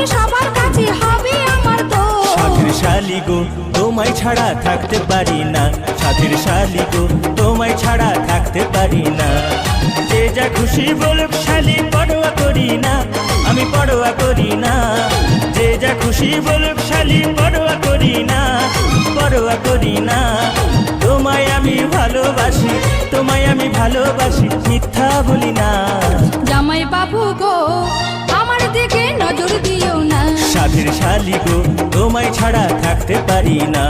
ভালোবাসি সবার কাছে হবে আমার তো। সাধের শালি গো তোমায় ছাড়া থাকতে পারি না, সাধের শালি গো তোমায় ছাড়া থাকতে পারি না। যে যা খুশি বলুক শালি পরোয়া করি না, আমি পরোয়া করি না। যে যা খুশি বলুক শালি পরোয়া করি না, পরোয়া করি না। তোমায় আমি ভালোবাসি, তোমায় আমি ভালোবাসি, মিথ্যা বলি না। জামাই বাবু গো আমার দিকে নজর দিও না। সাধের শালি গো তোমায় ছাড়া থাকতে পারি না।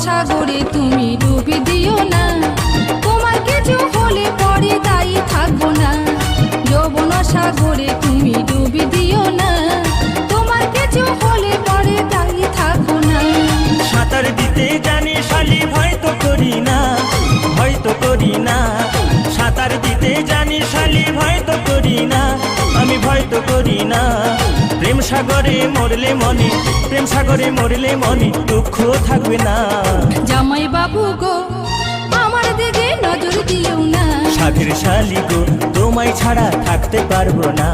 সাগরে তুমি ডুবি দিও না, তোমার কিছু হলে পরে দায়ী থাকবো না। যৌবন সাগরে তুমি ডুবি দিও না, তোমার কিছু হলে পরে দায়ী থাকবো না। সাঁতার দিতে জানি শালি ভয় তো করি না, ভয় তো করি না। সাঁতার দিতে জানি শালি ভয় তো করি না, আমি ভয় তো করি না। প্রেম সাগরে মরলে মনে, প্রেম সাগরে মরলে মনে দুঃখ থাকবে না। জামাই বাবু গো আমার দিকে নজর দিও না। সাধের শালি গো তোমায় ছাড়া থাকতে পারবো না।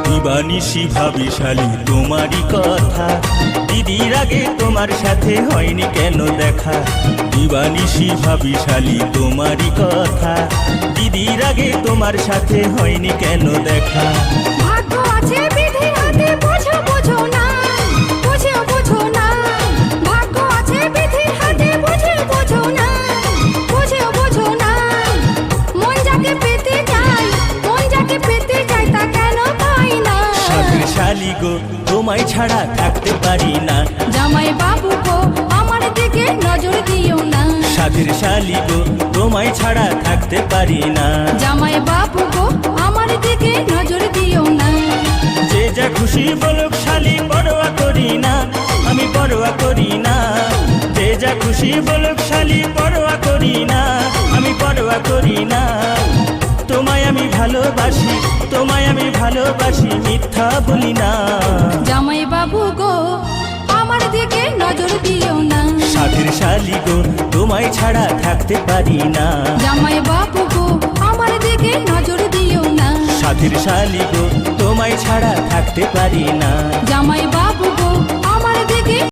দিবানিশি ভাবি শালি তোমারই কথা, দিদির আগে তোমার সাথে হয়নি কেন দেখা। দিবানিশি ভাবি শালি তোমারই কথা, দিদির আগে তোমার সাথে হয়নি কেন দেখা। ভাগ্য আছে বিধির হাতে বোঝো বোঝো না, বোঝো বোঝো না। ভাগ্য আছে বিধির হাতে বোঝো বোঝো না, বোঝো বোঝো না। মন যাকে পেতে চাই, মন যাকে পেতে চাই তা কেন পাই না। সাধের শালি গো তোমায় ছাড়া থাকতে পারি না। জামাই বাবু গো আমার দিকে নজর দিও না। সাধের শালি গো তোমায় ছাড়া থাকতে পারি না। জামাই বাবু গো আমার দিকে নজর দিও না। যে যা খুশি বলুক শালি পরোয়া করি না, আমি পরোয়া করি না। যে যা খুশি বলুক শালি পরোয়া করি না, আমি পরোয়া করি না। তোমায় আমি ভালোবাসি, তোমায় আমি ভালোবাসি, মিথ্যা বলি না। জামাই বাবু গো আমার দিকে নজর দিও না। সাধের শালি গো তোমায় ছাড়া থাকতে পারি না। জামাই বাবু গো আমার দিকে নজর দিও না। সাধের শালি গো তোমায় ছাড়া থাকতে পারি না। জামাই বাবু গো